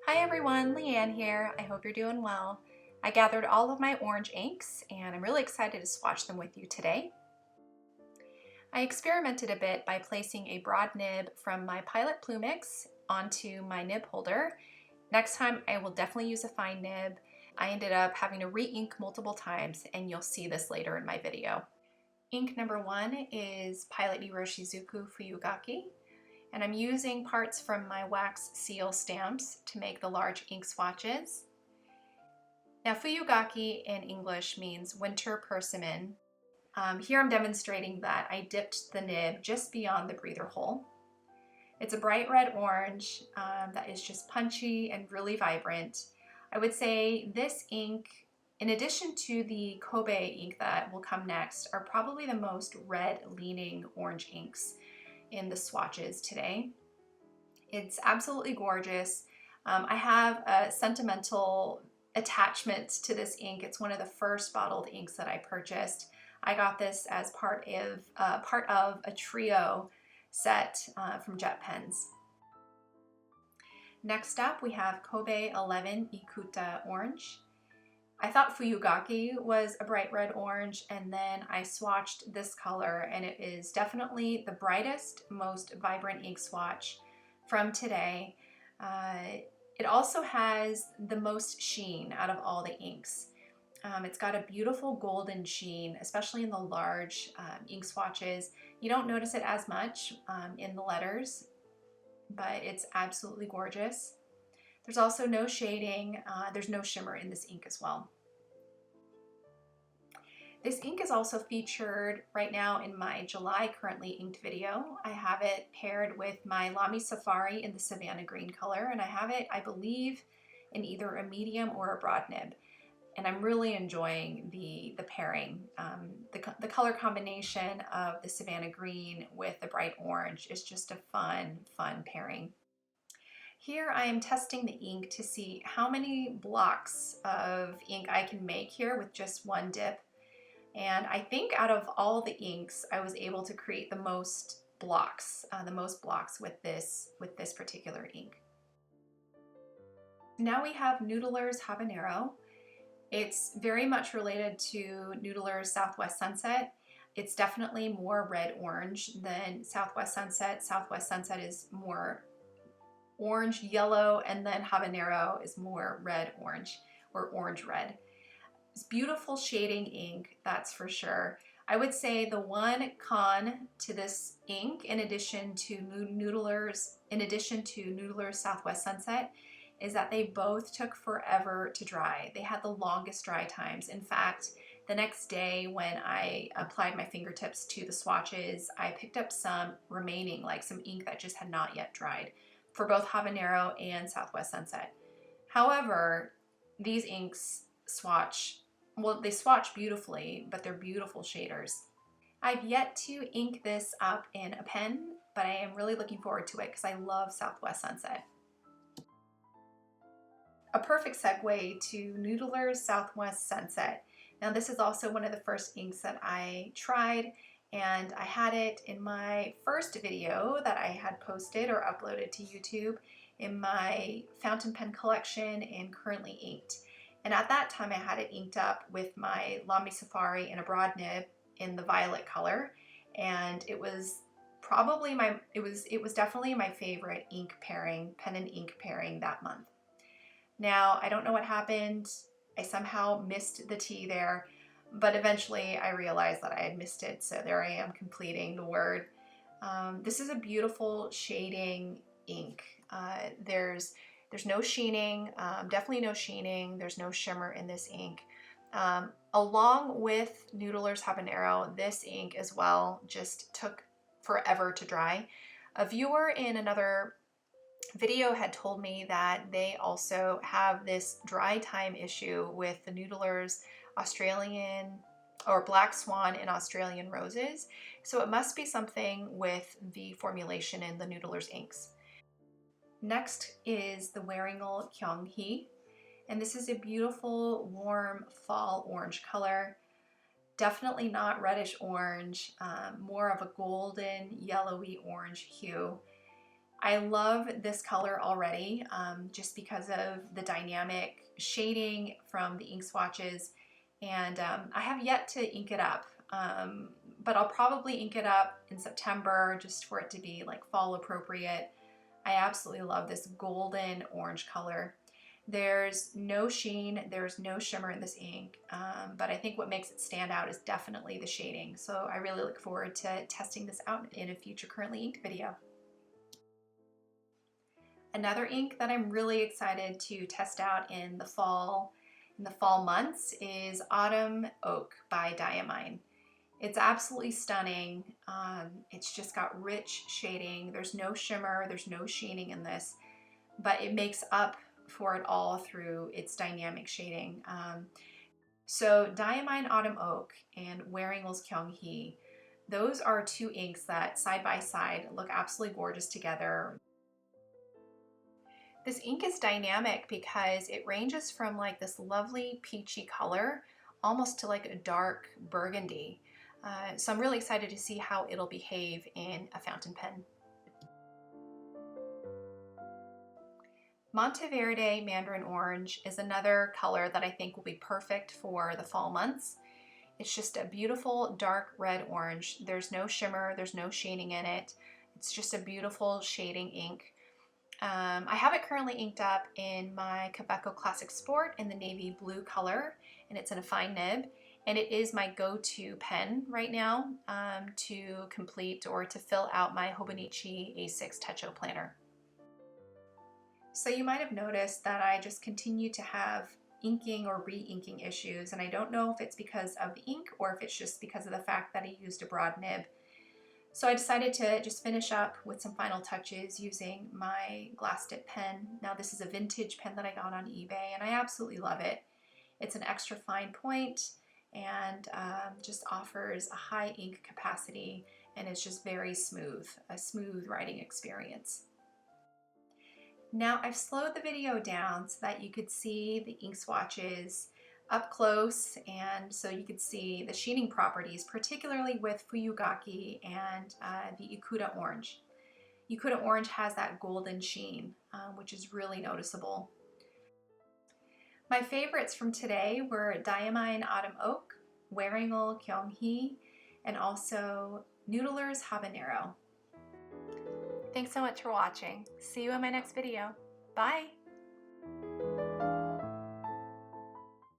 Hi everyone, Liane here. I hope you're doing well. I gathered all of my orange inks and I'm really excited to swatch them with you today. I experimented a bit by placing a broad nib from my Pilot Plumix onto my nib holder. Next time I will definitely use a fine nib. I ended up having to re-ink multiple times and you'll see this later in my video. Ink number one is Pilot Iroshizuku Fuyu-Gaki. And I'm using parts from my wax seal stamps to make the large ink swatches. Now, Fuyu-Gaki in English means winter persimmon. Here I'm demonstrating that I dipped the nib just beyond the breather hole. It's a bright red orange that is just punchy and really vibrant. I would say this ink, in addition to the Kobe ink that will come next, are probably the most red leaning orange inks in the swatches today. It's absolutely gorgeous. I have a sentimental attachment to this ink. It's one of the first bottled inks that I purchased. I got this as part of a trio set from Jet Pens. Next up we have Kobe 11 Ikuta Orange. I thought Fuyu-Gaki was a bright red orange, and then I swatched this color, and it is definitely the brightest, most vibrant ink swatch from today. It also has the most sheen out of all the inks. It's got a beautiful golden sheen, especially in the large ink swatches. You don't notice it as much in the letters, but it's absolutely gorgeous. There's also no shading, there's no shimmer in this ink as well. This ink is also featured right now in my July currently inked video. I have it paired with my Lamy Safari in the Savannah green color, and I have it, I believe, in either a medium or a broad nib. And I'm really enjoying the pairing. The color combination of the Savannah green with the bright orange is just a fun pairing. Here I am testing the ink to see how many blocks of ink I can make here with just one dip. And I think out of all the inks, I was able to create the most blocks with this particular ink. Now we have Noodler's Habanero. It's very much related to Noodler's Southwest Sunset. It's definitely more red-orange than Southwest Sunset. Southwest Sunset is more orange-yellow, and then Habanero is more red-orange or orange-red. It's beautiful shading ink, that's for sure. I would say the one con to this ink, in addition to Noodler's Southwest Sunset, is that they both took forever to dry. They had the longest dry times. In fact, the next day when I applied my fingertips to the swatches, I picked up some remaining, like some ink that just had not yet dried for both Habanero and Southwest Sunset. However, these inks swatch beautifully, but they're beautiful shaders. I've yet to ink this up in a pen, but I am really looking forward to it because I love Southwest Sunset. A perfect segue to Noodler's Southwest Sunset. Now this is also one of the first inks that I tried, and I had it in my first video that I had posted or uploaded to YouTube in my fountain pen collection and currently inked. And at that time I had it inked up with my Lamy Safari in a broad nib in the violet color, and it was probably it was definitely my favorite ink pairing, pen and ink pairing that month. Now, I don't know what happened. I somehow missed the T there, but eventually I realized that I had missed it, so there I am completing the word. This is a beautiful shading ink. There's no sheening, definitely no sheening. There's no shimmer in this ink. Along with Noodler's Habanero, this ink as well just took forever to dry. A viewer in another video had told me that they also have this dry time issue with the Noodler's Australian or Black Swan and Australian Roses. So it must be something with the formulation in the Noodler's inks. Next is the Wearingeul Kyong-Hui, and this is a beautiful warm fall orange color. Definitely not reddish orange, more of a golden yellowy orange hue. I love this color already, just because of the dynamic shading from the ink swatches, and I have yet to ink it up, but I'll probably ink it up in September just for it to be like fall appropriate. I absolutely love this golden orange color. There's no sheen, there's no shimmer in this ink, but I think what makes it stand out is definitely the shading. So I really look forward to testing this out in a future currently inked video. Another ink that I'm really excited to test out in the fall months is Autumn Oak by Diamine. It's absolutely stunning. It's just got rich shading. There's no shimmer, there's no sheening in this, but it makes up for it all through its dynamic shading. So Diamine Autumn Oak and Wearingeul Kyong-Hui, those are two inks that side by side look absolutely gorgeous together. This ink is dynamic because it ranges from like this lovely peachy color almost to like a dark burgundy. So I'm really excited to see how it'll behave in a fountain pen. Monteverde Mandarin Orange is another color that I think will be perfect for the fall months. It's just a beautiful dark red orange. There's no shimmer, there's no shading in it. It's just a beautiful shading ink. I have it currently inked up in my Quebeco Classic Sport in the navy blue color, and it's in a fine nib. And it is my go-to pen right now to complete or to fill out my Hobonichi A6 Techo planner. So you might have noticed that I just continue to have inking or re-inking issues, and I don't know if it's because of the ink or if it's just because of the fact that I used a broad nib. So I decided to just finish up with some final touches using my glass dip pen. Now this is a vintage pen that I got on eBay, and I absolutely love it. It's an extra fine point and just offers a high ink capacity, and it's just very smooth, a smooth writing experience. Now I've slowed the video down so that you could see the ink swatches up close, and so you could see the sheening properties, particularly with Fuyu-Gaki and the Ikuta orange. Ikuta orange has that golden sheen, which is really noticeable. My favorites from today were Diamine Autumn Oak, Wearingeul Kyong-Hui, and also Noodler's Habanero. Thanks so much for watching. See you in my next video. Bye!